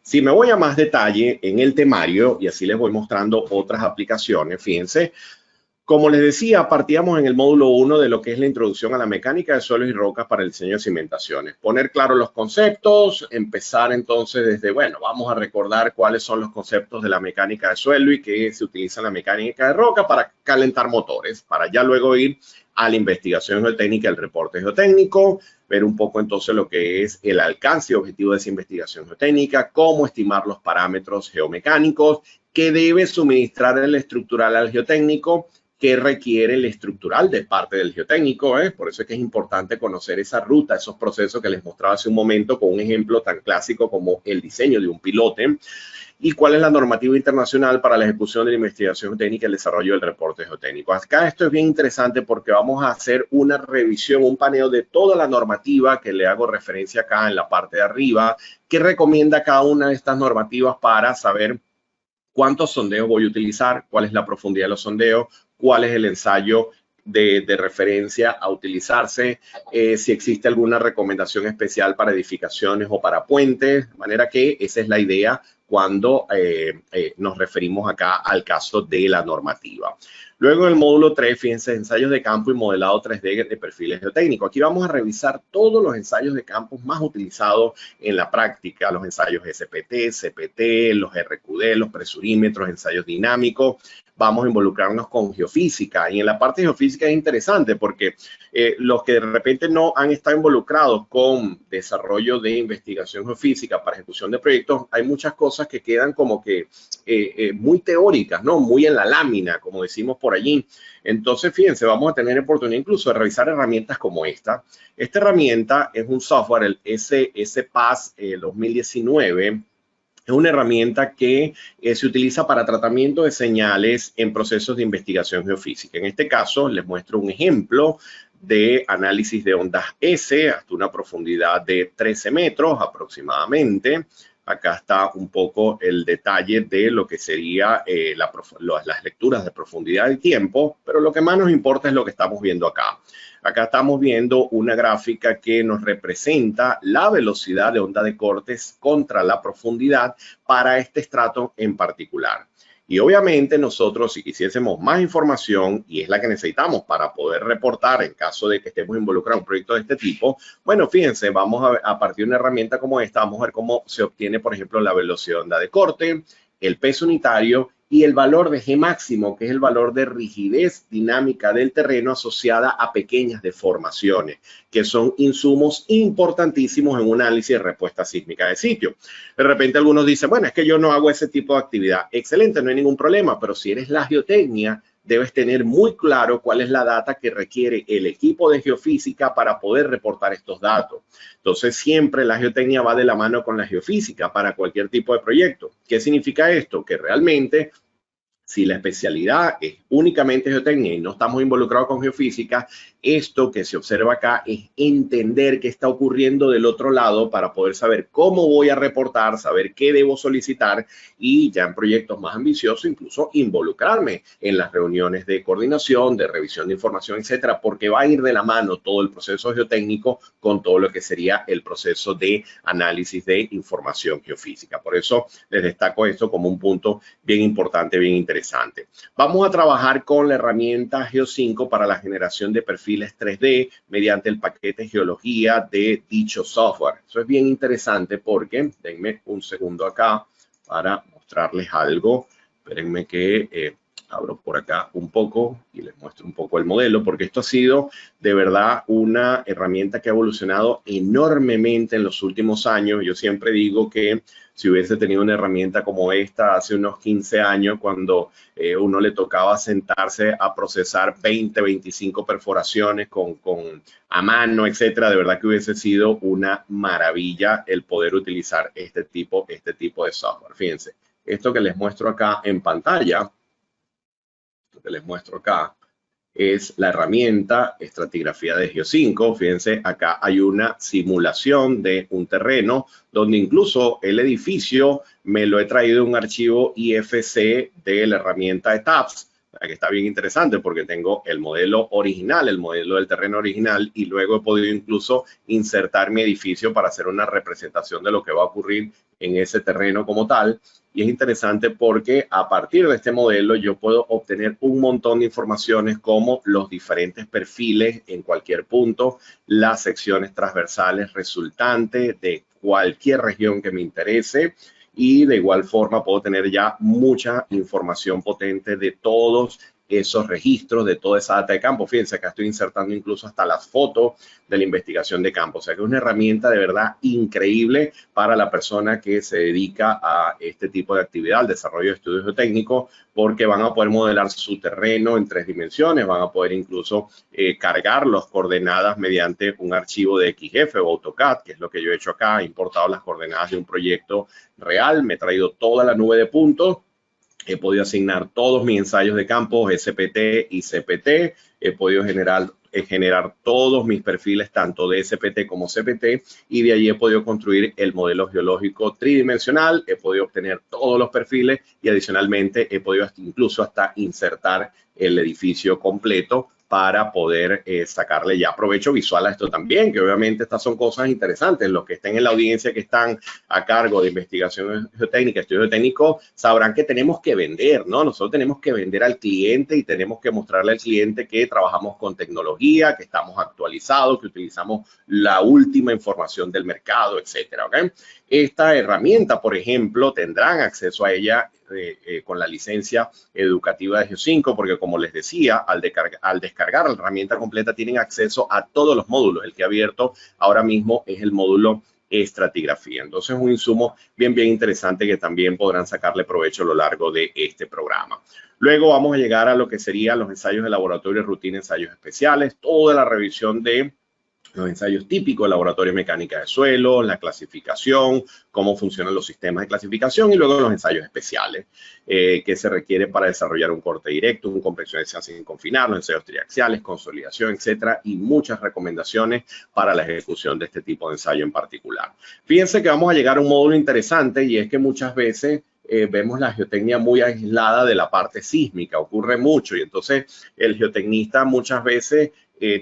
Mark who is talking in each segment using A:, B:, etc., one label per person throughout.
A: Si me voy a más detalle en el temario y así les voy mostrando otras aplicaciones, fíjense, como les decía, partíamos en el módulo 1 de lo que es la introducción a la mecánica de suelos y rocas para el diseño de cimentaciones. Poner claro los conceptos, empezar entonces desde, bueno, vamos a recordar cuáles son los conceptos de la mecánica de suelo y que se utiliza en la mecánica de roca para calentar motores, para ya luego ir a la investigación geotécnica, el reporte geotécnico, ver un poco entonces lo que es el alcance y objetivo de esa investigación geotécnica, cómo estimar los parámetros geomecánicos, qué debe suministrar el estructural al geotécnico, que requiere el estructural de parte del geotécnico. Por eso es que es importante conocer esa ruta, esos procesos que les mostraba hace un momento con un ejemplo tan clásico como el diseño de un pilote y cuál es la normativa internacional para la ejecución de la investigación técnica y el desarrollo del reporte geotécnico. Acá esto es bien interesante porque vamos a hacer una revisión, un paneo de toda la normativa que le hago referencia acá en la parte de arriba, que recomienda cada una de estas normativas para saber cuántos sondeos voy a utilizar, cuál es la profundidad de los sondeos, cuál es el ensayo de referencia a utilizarse, si existe alguna recomendación especial para edificaciones o para puentes, de manera que esa es la idea cuando nos referimos acá al caso de la normativa. Luego en el módulo 3, fíjense, ensayos de campo y modelado 3D de perfiles geotécnicos. Aquí vamos a revisar todos los ensayos de campo más utilizados en la práctica, los ensayos SPT, CPT, los RQD, los presurímetros, ensayos dinámicos. Vamos a involucrarnos con geofísica. Y en la parte de geofísica es interesante porque los que de repente no han estado involucrados con desarrollo de investigación geofísica para ejecución de proyectos, hay muchas cosas que quedan como que muy teóricas, ¿no? Muy en la lámina, como decimos por allí. Entonces, fíjense, vamos a tener oportunidad incluso de revisar herramientas como esta. Esta herramienta es un software, el SPAS 2019. Es una herramienta que se utiliza para tratamiento de señales en procesos de investigación geofísica. En este caso, les muestro un ejemplo de análisis de ondas S hasta una profundidad de 13 metros aproximadamente. Acá está un poco el detalle de lo que sería las lecturas de profundidad del tiempo, pero lo que más nos importa es lo que estamos viendo acá. Acá estamos viendo una gráfica que nos representa la velocidad de onda de cortes contra la profundidad para este estrato en particular. Y obviamente nosotros, si quisiésemos más información, y es la que necesitamos para poder reportar en caso de que estemos involucrados en un proyecto de este tipo, bueno, fíjense, vamos a partir de una herramienta como esta, vamos a ver cómo se obtiene, por ejemplo, la velocidad de onda de corte, el peso unitario y el valor de G máximo, que es el valor de rigidez dinámica del terreno asociada a pequeñas deformaciones, que son insumos importantísimos en un análisis de respuesta sísmica de sitio. De repente algunos dicen, bueno, es que yo no hago ese tipo de actividad. Excelente, no hay ningún problema, pero si eres la geotecnia, debes tener muy claro cuál es la data que requiere el equipo de geofísica para poder reportar estos datos. Entonces, siempre la geotecnia va de la mano con la geofísica para cualquier tipo de proyecto. ¿Qué significa esto? Que realmente, si la especialidad es únicamente geotecnia y no estamos involucrados con geofísica, esto que se observa acá es entender qué está ocurriendo del otro lado para poder saber cómo voy a reportar, saber qué debo solicitar y ya en proyectos más ambiciosos incluso involucrarme en las reuniones de coordinación, de revisión de información, etcétera, porque va a ir de la mano todo el proceso geotécnico con todo lo que sería el proceso de análisis de información geofísica. Por eso les destaco esto como un punto bien importante, bien interesante. Vamos a trabajar con la herramienta Geo5 para la generación de perfiles 3D mediante el paquete Geología de dicho software. Eso es bien interesante porque, denme un segundo acá para mostrarles algo. Espérenme que abro por acá un poco y les muestro un poco el modelo, porque esto ha sido de verdad una herramienta que ha evolucionado enormemente en los últimos años. Yo siempre digo que si hubiese tenido una herramienta como esta hace unos 15 años, cuando uno le tocaba sentarse a procesar 20, 25 perforaciones a mano, etcétera, de verdad que hubiese sido una maravilla el poder utilizar este tipo de software. Fíjense, esto que les muestro acá en pantalla, es la herramienta estratigrafía de Geo5. Fíjense, acá hay una simulación de un terreno donde incluso el edificio me lo he traído un archivo IFC de la herramienta ETAPS, O sea, que está bien interesante porque tengo el modelo original, el modelo del terreno original, y luego he podido incluso insertar mi edificio para hacer una representación de lo que va a ocurrir en ese terreno como tal. Y es interesante porque a partir de este modelo yo puedo obtener un montón de informaciones como los diferentes perfiles en cualquier punto, las secciones transversales resultantes de cualquier región que me interese, y de igual forma puedo tener ya mucha información potente de todos esos registros, de toda esa data de campo. Fíjense, acá estoy insertando incluso hasta las fotos de la investigación de campo. O sea que es una herramienta de verdad increíble para la persona que se dedica a este tipo de actividad, al desarrollo de estudios geotécnicos, porque van a poder modelar su terreno en 3 dimensiones, van a poder incluso cargar las coordenadas mediante un archivo de XGF o AutoCAD, que es lo que yo he hecho acá. He importado las coordenadas de un proyecto real, me he traído toda la nube de puntos. He podido asignar todos mis ensayos de campo, SPT y CPT. He podido generar todos mis perfiles, tanto de SPT como CPT, y de allí he podido construir el modelo geológico tridimensional. He podido obtener todos los perfiles y adicionalmente he podido incluso hasta insertar el edificio completo para poder sacarle ya provecho visual a esto también, que obviamente estas son cosas interesantes. Los que estén en la audiencia, que están a cargo de investigación geotécnica, estudio geotécnico, sabrán que tenemos que vender, ¿no? Nosotros tenemos que vender al cliente y tenemos que mostrarle al cliente que trabajamos con tecnología, que estamos actualizados, que utilizamos la última información del mercado, etcétera, ¿ok? Esta herramienta, por ejemplo, tendrán acceso a ella con la licencia educativa de Geo5, porque como les decía, al descargar la herramienta completa tienen acceso a todos los módulos. El que he abierto ahora mismo es el módulo estratigrafía. Entonces es un insumo bien interesante que también podrán sacarle provecho a lo largo de este programa. Luego vamos a llegar a lo que serían los ensayos de laboratorio, rutina, ensayos especiales, toda la revisión de los ensayos típicos, laboratorio de mecánica de suelo, la clasificación, cómo funcionan los sistemas de clasificación, y luego los ensayos especiales que se requiere para desarrollar un corte directo, un compresión sin confinar, los ensayos triaxiales, consolidación, etcétera, y muchas recomendaciones para la ejecución de este tipo de ensayo en particular. Fíjense que vamos a llegar a un módulo interesante, y es que muchas veces vemos la geotecnia muy aislada de la parte sísmica, ocurre mucho, y entonces el geotecnista muchas veces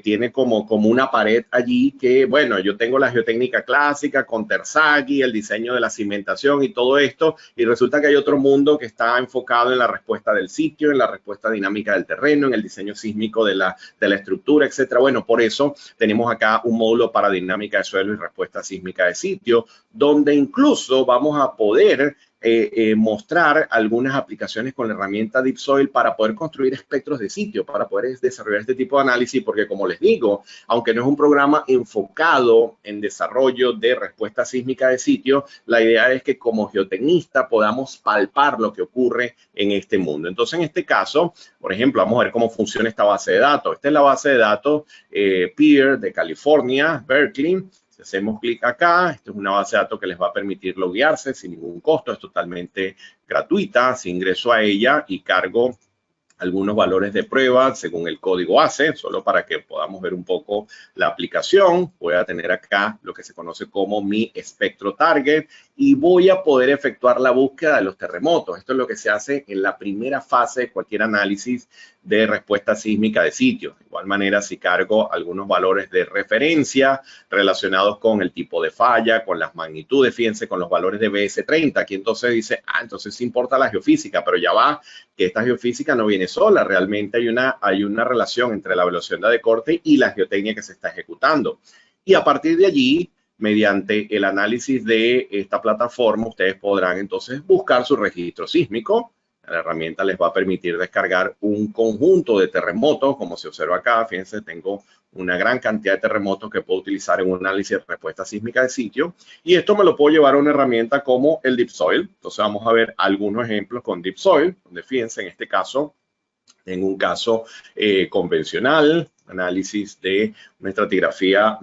A: tiene como una pared allí que, bueno, yo tengo la geotécnica clásica con Terzaghi, el diseño de la cimentación y todo esto, y resulta que hay otro mundo que está enfocado en la respuesta del sitio, en la respuesta dinámica del terreno, en el diseño sísmico de la estructura, etcétera. Bueno, por eso tenemos acá un módulo para dinámica de suelo y respuesta sísmica de sitio, donde incluso vamos a poder mostrar algunas aplicaciones con la herramienta Deep Soil para poder construir espectros de sitio, para poder desarrollar este tipo de análisis, porque como les digo, aunque no es un programa enfocado en desarrollo de respuesta sísmica de sitio, la idea es que como geotecnista podamos palpar lo que ocurre en este mundo. Entonces, en este caso, por ejemplo, vamos a ver cómo funciona esta base de datos. Esta es la base de datos PEER de California, Berkeley. Si hacemos clic acá, esto es una base de datos que les va a permitir loguearse sin ningún costo, es totalmente gratuita. Si ingreso a ella y cargo algunos valores de prueba según el código ACE, solo para que podamos ver un poco la aplicación, voy a tener acá lo que se conoce como mi espectro target y voy a poder efectuar la búsqueda de los terremotos. Esto es lo que se hace en la primera fase de cualquier análisis de respuesta sísmica de sitio. De igual manera, si cargo algunos valores de referencia relacionados con el tipo de falla, con las magnitudes, fíjense, con los valores de BS30, aquí entonces dice, entonces sí importa la geofísica, pero ya va, que esta geofísica no viene sola, realmente hay una relación entre la velocidad de corte y la geotecnia que se está ejecutando. Y a partir de allí, mediante el análisis de esta plataforma, ustedes podrán entonces buscar su registro sísmico. La herramienta les va a permitir descargar un conjunto de terremotos, como se observa acá. Fíjense, tengo una gran cantidad de terremotos que puedo utilizar en un análisis de respuesta sísmica de sitio. Y esto me lo puedo llevar a una herramienta como el Deep Soil. Entonces vamos a ver algunos ejemplos con Deep Soil, donde fíjense, en este caso, en un caso convencional, análisis de una estratigrafía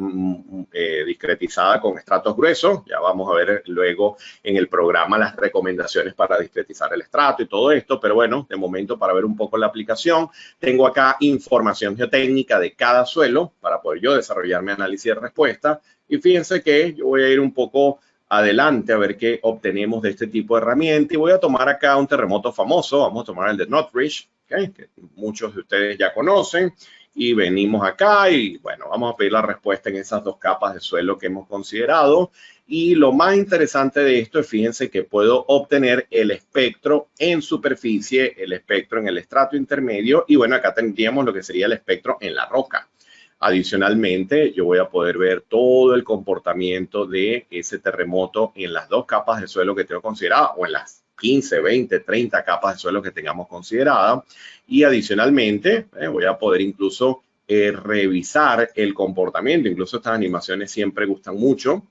A: discretizada con estratos gruesos. Ya vamos a ver luego en el programa las recomendaciones para discretizar el estrato y todo esto, pero bueno, de momento para ver un poco la aplicación, tengo acá información geotécnica de cada suelo para poder yo desarrollar mi análisis de respuesta. Y fíjense que yo voy a ir un poco adelante a ver qué obtenemos de este tipo de herramienta. Y voy a tomar acá un terremoto famoso. Vamos a tomar el de Northridge, ¿okay? Que muchos de ustedes ya conocen. Y venimos acá y bueno, vamos a pedir la respuesta en esas dos capas de suelo que hemos considerado. Y lo más interesante de esto es, fíjense que puedo obtener el espectro en superficie, el espectro en el estrato intermedio y bueno, acá tendríamos lo que sería el espectro en la roca. Adicionalmente, yo voy a poder ver todo el comportamiento de ese terremoto en las dos capas de suelo que tengo considerada o en las 15, 20, 30 capas de suelo que tengamos consideradas. Y adicionalmente, voy a poder incluso revisar el comportamiento. Incluso estas animaciones siempre gustan mucho.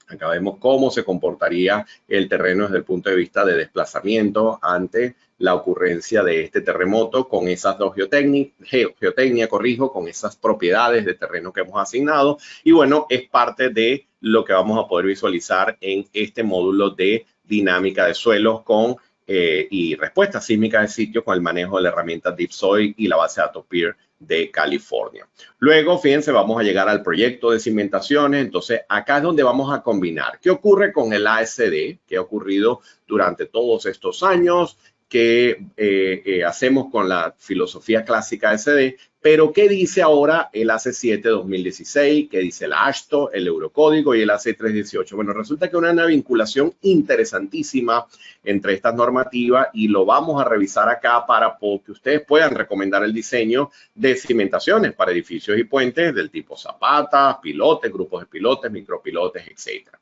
A: Acá vemos cómo se comportaría el terreno desde el punto de vista de desplazamiento ante la ocurrencia de este terremoto con esas dos geotecnia, con esas propiedades de terreno que hemos asignado. Y bueno, es parte de lo que vamos a poder visualizar en este módulo de dinámica de suelos con y respuesta sísmica de sitio con el manejo de la herramienta DeepSoil y la base de datos PEER de California. Luego, fíjense, vamos a llegar al proyecto de cimentaciones. Entonces, acá es donde vamos a combinar. ¿Qué ocurre con el ASD? ¿Qué ha ocurrido durante todos estos años? ¿Qué hacemos con la filosofía clásica ASD? Pero, ¿qué dice ahora el AC7 2016? ¿Qué dice el AASHTO, el Eurocódigo y el AC318? Bueno, resulta que hay una vinculación interesantísima entre estas normativas y lo vamos a revisar acá para que ustedes puedan recomendar el diseño de cimentaciones para edificios y puentes del tipo Zapata, pilotes, grupos de pilotes, micropilotes, etcétera.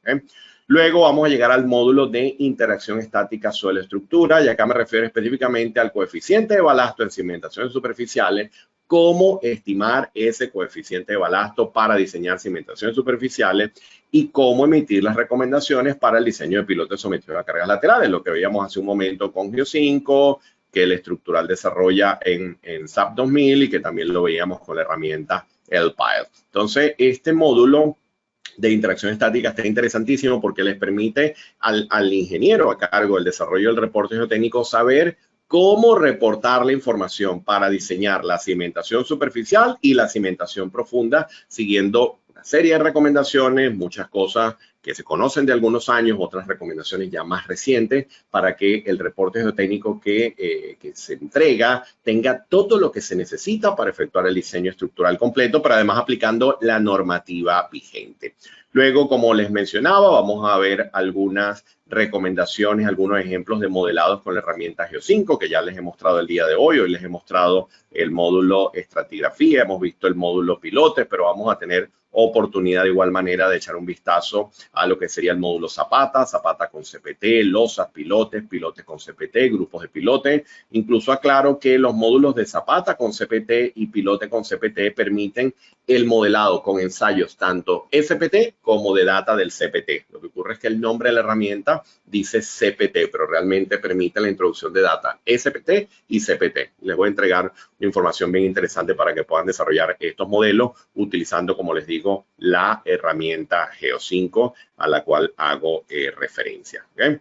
A: Luego vamos a llegar al módulo de interacción estática suelo-estructura y acá me refiero específicamente al coeficiente de balasto en cimentaciones superficiales, cómo estimar ese coeficiente de balasto para diseñar cimentaciones superficiales y cómo emitir las recomendaciones para el diseño de pilotes sometidos a cargas laterales, lo que veíamos hace un momento con Geo5, que el estructural desarrolla en SAP 2000 y que también lo veíamos con la herramienta LPILE. Entonces, este módulo de interacción estática está interesantísimo porque les permite al ingeniero a cargo del desarrollo del reporte geotécnico saber cómo reportar la información para diseñar la cimentación superficial y la cimentación profunda, siguiendo una serie de recomendaciones, muchas cosas que se conocen de algunos años, otras recomendaciones ya más recientes, para que el reporte geotécnico que se entrega tenga todo lo que se necesita para efectuar el diseño estructural completo, pero además aplicando la normativa vigente. Luego, como les mencionaba, vamos a ver algunas recomendaciones, algunos ejemplos de modelados con la herramienta Geo5, que ya les he mostrado el día de hoy. Hoy les he mostrado el módulo estratigrafía, hemos visto el módulo pilotes, pero vamos a tener oportunidad de igual manera de echar un vistazo a lo que sería el módulo Zapata, Zapata con CPT, losas, pilotes, pilotes con CPT, grupos de pilotes. Incluso aclaro que los módulos de Zapata con CPT y pilote con CPT permiten el modelado con ensayos tanto SPT como de data del CPT. Lo que ocurre es que el nombre de la herramienta dice CPT, pero realmente permite la introducción de data SPT y CPT. Les voy a entregar información bien interesante para que puedan desarrollar estos modelos utilizando, como les digo, la herramienta Geo5 a la cual hago referencia. ¿Okay?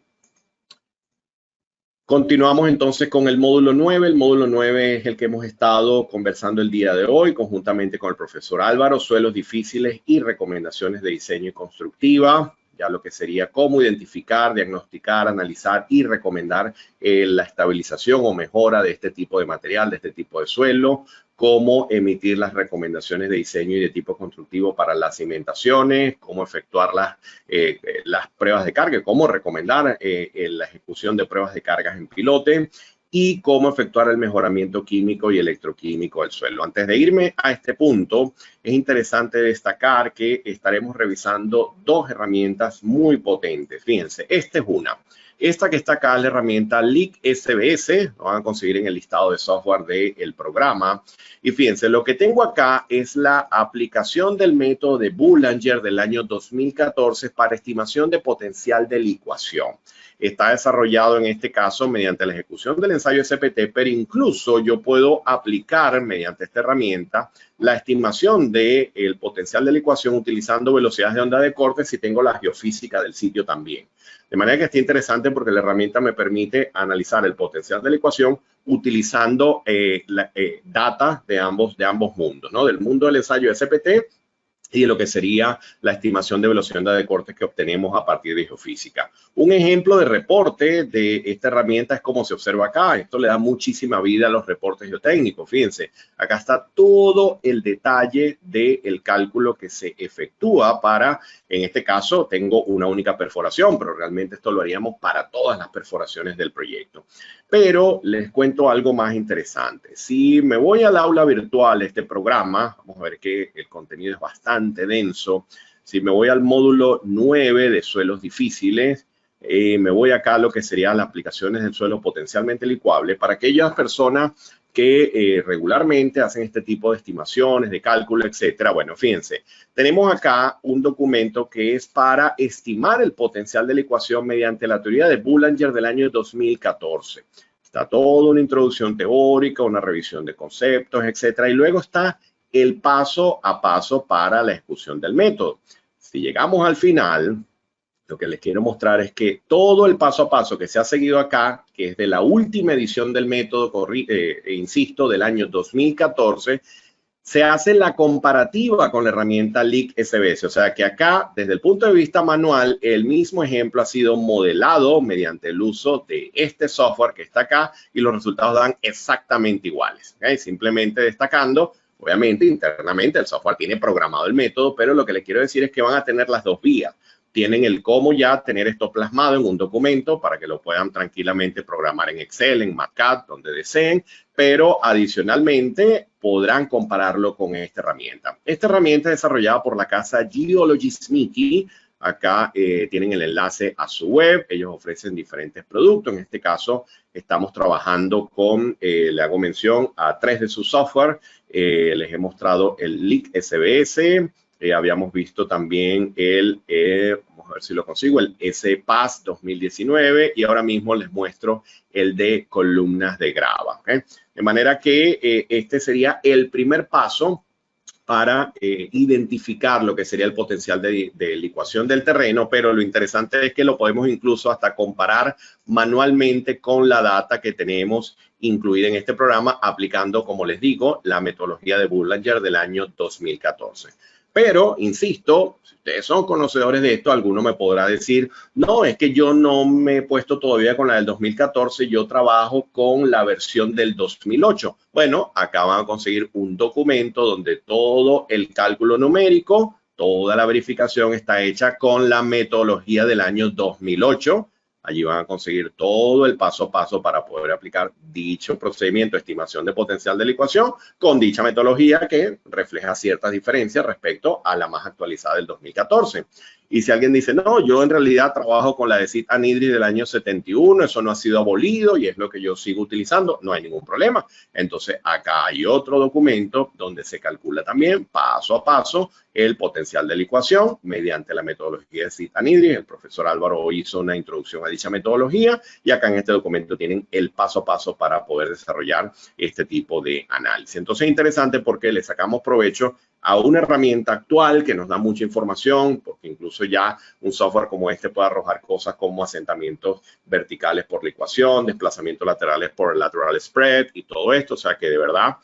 A: Continuamos entonces con el módulo 9. El módulo 9 es el que hemos estado conversando el día de hoy conjuntamente con el profesor Álvaro, suelos difíciles y recomendaciones de diseño y constructiva. Ya lo que sería cómo identificar, diagnosticar, analizar y recomendar la estabilización o mejora de este tipo de material, de este tipo de suelo, cómo emitir las recomendaciones de diseño y de tipo constructivo para las cimentaciones, cómo efectuar las pruebas de carga, cómo recomendar la ejecución de pruebas de cargas en pilote y cómo efectuar el mejoramiento químico y electroquímico del suelo. Antes de irme a este punto, es interesante destacar que estaremos revisando dos herramientas muy potentes. Fíjense, esta es una. Esta que está acá es la herramienta Leak SBS, lo van a conseguir en el listado de software del programa. Y fíjense, lo que tengo acá es la aplicación del método de Boulanger del año 2014 para estimación de potencial de licuación. Está desarrollado en este caso mediante la ejecución del ensayo SPT, pero incluso yo puedo aplicar mediante esta herramienta la estimación del potencial de licuación utilizando velocidades de onda de corte si tengo la geofísica del sitio también. De manera que está interesante porque la herramienta me permite analizar el potencial de la ecuación utilizando data de ambos mundos, ¿no? Del mundo del ensayo SPT y de lo que sería la estimación de velocidad de corte que obtenemos a partir de geofísica. Un ejemplo de reporte de esta herramienta es como se observa acá. Esto le da muchísima vida a los reportes geotécnicos. Fíjense, acá está todo el detalle del cálculo que se efectúa para, en este caso, tengo una única perforación, pero realmente esto lo haríamos para todas las perforaciones del proyecto. Pero les cuento algo más interesante. Si me voy al aula virtual, este programa, vamos a ver que el contenido es bastante denso. Si me voy al módulo 9 de suelos difíciles, me voy acá a lo que serían las aplicaciones del suelo potencialmente licuable para aquellas personas que regularmente hacen este tipo de estimaciones, de cálculo, etcétera. Bueno, fíjense, tenemos acá un documento que es para estimar el potencial de licuación mediante la teoría de Boulanger del año 2014. Está toda una introducción teórica, una revisión de conceptos, etcétera. Y luego está el paso a paso para la ejecución del método. Si llegamos al final, lo que les quiero mostrar es que todo el paso a paso que se ha seguido acá, que es de la última edición del método, insisto, del año 2014, se hace la comparativa con la herramienta Leak SBS. O sea que acá, desde el punto de vista manual, el mismo ejemplo ha sido modelado mediante el uso de este software que está acá y los resultados dan exactamente iguales. ¿Okay? Simplemente destacando, obviamente, internamente el software tiene programado el método, pero lo que les quiero decir es que van a tener las dos vías. Tienen el cómo ya tener esto plasmado en un documento para que lo puedan tranquilamente programar en Excel, en MATLAB, donde deseen, pero adicionalmente podrán compararlo con esta herramienta. Esta herramienta es desarrollada por la casa Geologismiki. Acá tienen el enlace a su web. Ellos ofrecen diferentes productos. En este caso, estamos trabajando con, le hago mención a 3 de sus software. Les he mostrado el Leak SBS. Habíamos visto también el, vamos a ver si lo consigo, el SPAS 2019 y ahora mismo les muestro el de columnas de grava. ¿Okay? De manera que este sería el primer paso para identificar lo que sería el potencial de licuación del terreno, pero lo interesante es que lo podemos incluso hasta comparar manualmente con la data que tenemos incluida en este programa, aplicando, como les digo, la metodología de Boulanger del año 2014. Pero, insisto, si ustedes son conocedores de esto, alguno me podrá decir, no, es que yo no me he puesto todavía con la del 2014, yo trabajo con la versión del 2008. Bueno, acá van a conseguir un documento donde todo el cálculo numérico, toda la verificación está hecha con la metodología del año 2008. Allí van a conseguir todo el paso a paso para poder aplicar dicho procedimiento de estimación de potencial de licuación con dicha metodología que refleja ciertas diferencias respecto a la más actualizada del 2014. Y si alguien dice, no, yo en realidad trabajo con la de Sid Anidri del año 71, eso no ha sido abolido y es lo que yo sigo utilizando, no hay ningún problema. Entonces, acá hay otro documento donde se calcula también paso a paso el potencial de licuación mediante la metodología de Sid Anidri. El profesor Álvaro hizo una introducción a dicha metodología y acá en este documento tienen el paso a paso para poder desarrollar este tipo de análisis. Entonces, es interesante porque le sacamos provecho a una herramienta actual que nos da mucha información, porque incluso ya un software como este puede arrojar cosas como asentamientos verticales por licuación, desplazamientos laterales por lateral spread y todo esto. O sea que de verdad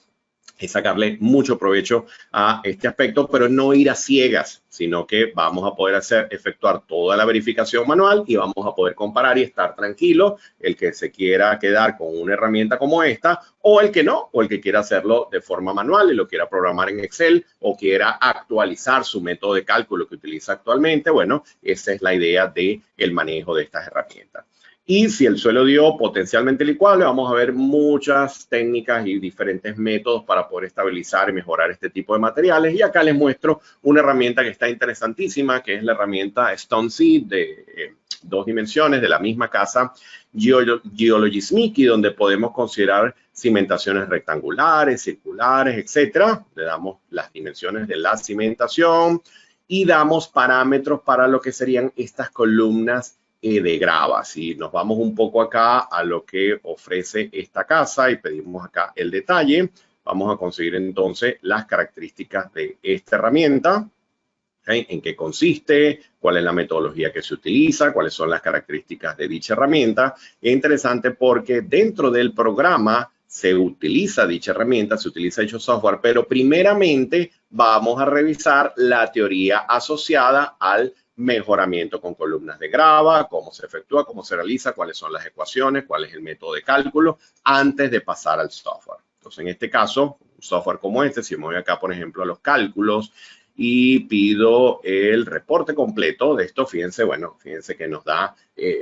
A: es sacarle mucho provecho a este aspecto, pero no ir a ciegas, sino que vamos a poder efectuar toda la verificación manual y vamos a poder comparar y estar tranquilo el que se quiera quedar con una herramienta como esta o el que no, o el que quiera hacerlo de forma manual y lo quiera programar en Excel o quiera actualizar su método de cálculo que utiliza actualmente. Bueno, esa es la idea del manejo de estas herramientas. Y si el suelo dio potencialmente licuable, vamos a ver muchas técnicas y diferentes métodos para poder estabilizar y mejorar este tipo de materiales. Y acá les muestro una herramienta que está interesantísima, que es la herramienta StoneSeed de 2 dimensiones de la misma casa Geologismiki, donde podemos considerar cimentaciones rectangulares, circulares, etcétera. Le damos las dimensiones de la cimentación y damos parámetros para lo que serían estas columnas de grava. Si nos vamos un poco acá a lo que ofrece esta casa y pedimos acá el detalle, vamos a conseguir entonces las características de esta herramienta, ¿okay? En qué consiste, cuál es la metodología que se utiliza, cuáles son las características de dicha herramienta. Es interesante porque dentro del programa se utiliza dicha herramienta, se utiliza dicho software, pero primeramente vamos a revisar la teoría asociada al mejoramiento con columnas de grava, cómo se efectúa, cómo se realiza, cuáles son las ecuaciones, cuál es el método de cálculo, antes de pasar al software. Entonces, en este caso, un software como este, si me voy acá, por ejemplo, a los cálculos y pido el reporte completo de esto, fíjense, bueno, fíjense que nos da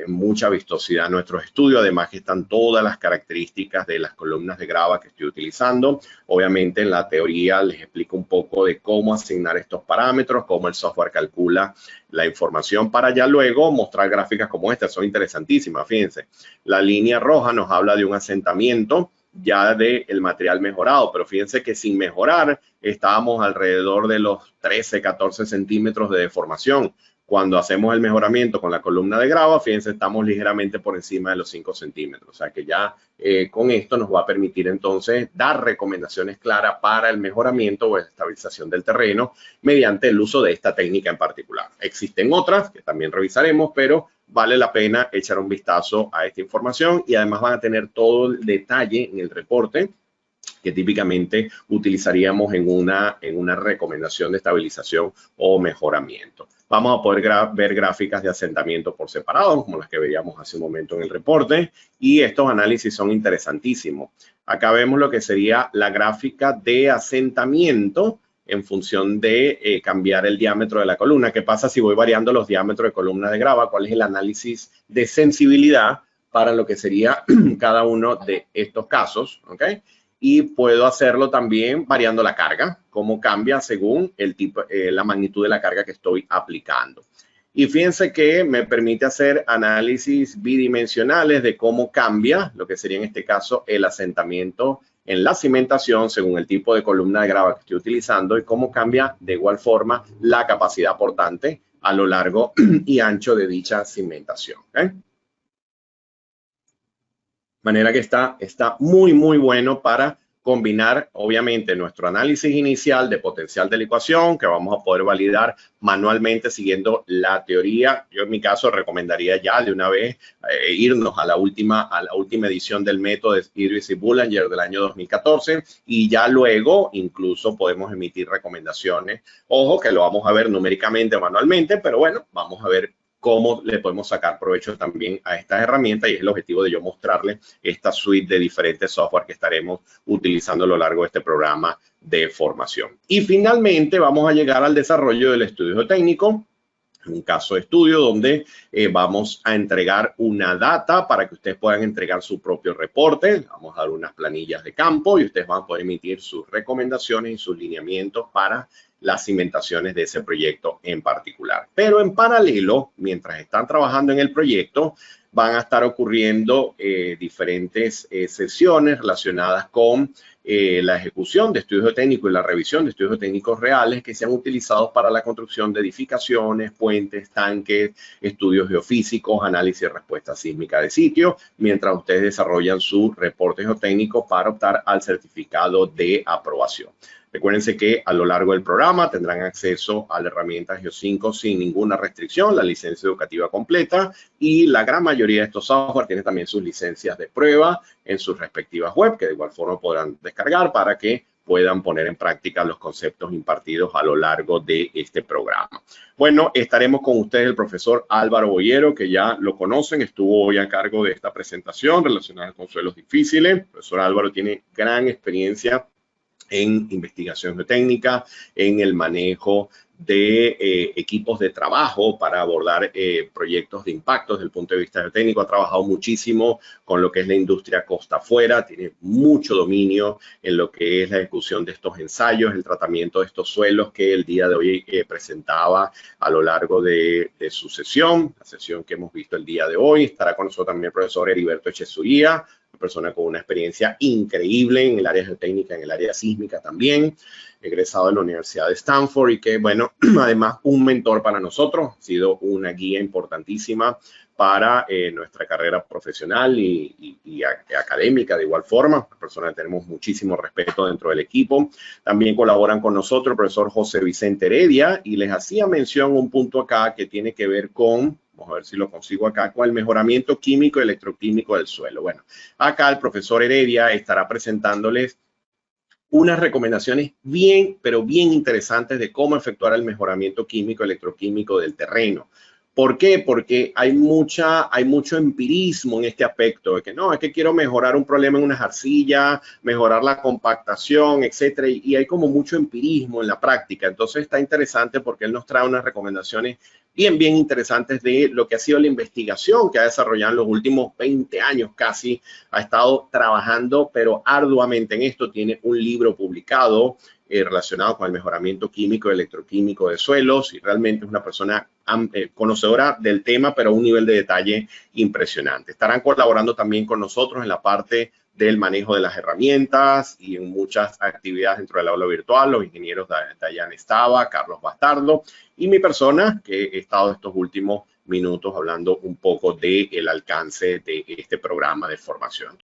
A: mucha vistosidad a nuestros estudios, además que están todas las características de las columnas de grava que estoy utilizando. Obviamente en la teoría les explico un poco de cómo asignar estos parámetros, cómo el software calcula la información para ya luego mostrar gráficas como esta. Son interesantísimas, fíjense. La línea roja nos habla de un asentamiento ya del material mejorado, pero fíjense que sin mejorar estábamos alrededor de los 13, 14 centímetros de deformación. Cuando hacemos el mejoramiento con la columna de grava, fíjense, estamos ligeramente por encima de los 5 centímetros. O sea que ya con esto nos va a permitir entonces dar recomendaciones claras para el mejoramiento o estabilización del terreno mediante el uso de esta técnica en particular. Existen otras que también revisaremos, pero vale la pena echar un vistazo a esta información y además van a tener todo el detalle en el reporte que típicamente utilizaríamos en una recomendación de estabilización o mejoramiento. Vamos a poder ver gráficas de asentamiento por separado, como las que veíamos hace un momento en el reporte, y estos análisis son interesantísimos. Acá vemos lo que sería la gráfica de asentamiento en función de cambiar el diámetro de la columna. ¿Qué pasa si voy variando los diámetros de columna de grava? ¿Cuál es el análisis de sensibilidad para lo que sería cada uno de estos casos? ¿Ok? Y puedo hacerlo también variando la carga, cómo cambia según el tipo, la magnitud de la carga que estoy aplicando. Y fíjense que me permite hacer análisis bidimensionales de cómo cambia, lo que sería en este caso el asentamiento en la cimentación según el tipo de columna de grava que estoy utilizando y cómo cambia de igual forma la capacidad portante a lo largo y ancho de dicha cimentación. ¿Okay? De manera que está muy, muy bueno para combinar, obviamente, nuestro análisis inicial de potencial de la ecuación, que vamos a poder validar manualmente siguiendo la teoría. Yo en mi caso recomendaría ya de una vez irnos a la última edición del método de Idris y Boulanger del año 2014 y ya luego incluso podemos emitir recomendaciones. Ojo que lo vamos a ver numéricamente manualmente, pero bueno, vamos a ver cómo le podemos sacar provecho también a estas herramientas y es el objetivo de yo mostrarles esta suite de diferentes software que estaremos utilizando a lo largo de este programa de formación. Y finalmente vamos a llegar al desarrollo del estudio geotécnico, un caso de estudio donde vamos a entregar una data para que ustedes puedan entregar su propio reporte. Vamos a dar unas planillas de campo y ustedes van a poder emitir sus recomendaciones y sus lineamientos para las cimentaciones de ese proyecto en particular. Pero en paralelo, mientras están trabajando en el proyecto, van a estar ocurriendo diferentes sesiones relacionadas con la ejecución de estudios geotécnicos y la revisión de estudios geotécnicos reales que sean utilizados para la construcción de edificaciones, puentes, tanques, estudios geofísicos, análisis y respuesta sísmica de sitio, mientras ustedes desarrollan su reporte geotécnico para optar al certificado de aprobación. Recuérdense que a lo largo del programa tendrán acceso a la herramienta Geo5 sin ninguna restricción, la licencia educativa completa y la gran mayoría de estos software tienen también sus licencias de prueba en sus respectivas web que de igual forma podrán descargar para que puedan poner en práctica los conceptos impartidos a lo largo de este programa. Bueno, estaremos con ustedes el profesor Álvaro Boyero, que ya lo conocen, estuvo hoy a cargo de esta presentación relacionada con suelos difíciles. El profesor Álvaro tiene gran experiencia en investigación geotécnica, en el manejo de equipos de trabajo para abordar proyectos de impacto desde el punto de vista geotécnico. Ha trabajado muchísimo con lo que es la industria costa afuera, tiene mucho dominio en lo que es la ejecución de estos ensayos, el tratamiento de estos suelos que el día de hoy presentaba a lo largo de su sesión, la sesión que hemos visto el día de hoy. Estará con nosotros también el profesor Heriberto Echezuría, persona con una experiencia increíble en el área geotécnica, en el área sísmica también, egresado de la Universidad de Stanford y que, bueno, además un mentor para nosotros, ha sido una guía importantísima para nuestra carrera profesional y académica de igual forma, persona que tenemos muchísimo respeto dentro del equipo. También colaboran con nosotros el profesor José Vicente Heredia y les hacía mención un punto acá que tiene que ver con Vamos a ver si lo consigo acá, con el mejoramiento químico y electroquímico del suelo. Bueno, acá el profesor Heredia estará presentándoles unas recomendaciones bien, pero bien interesantes de cómo efectuar el mejoramiento químico, electroquímico del terreno. ¿Por qué? Porque hay mucho empirismo en este aspecto de que no, es que quiero mejorar un problema en una arcilla, mejorar la compactación, etcétera, y hay como mucho empirismo en la práctica. Entonces está interesante porque él nos trae unas recomendaciones bien interesantes de lo que ha sido la investigación que ha desarrollado en los últimos 20 años casi. Ha estado trabajando, pero arduamente en esto. Tiene un libro publicado relacionado con el mejoramiento químico y electroquímico de suelos, y realmente es una persona conocedora del tema, pero a un nivel de detalle impresionante. Estarán colaborando también con nosotros en la parte del manejo de las herramientas y en muchas actividades dentro del aula virtual, los ingenieros Dayan Estaba, Carlos Bastardo y mi persona, que he estado estos últimos minutos hablando un poco del alcance de este programa de formación.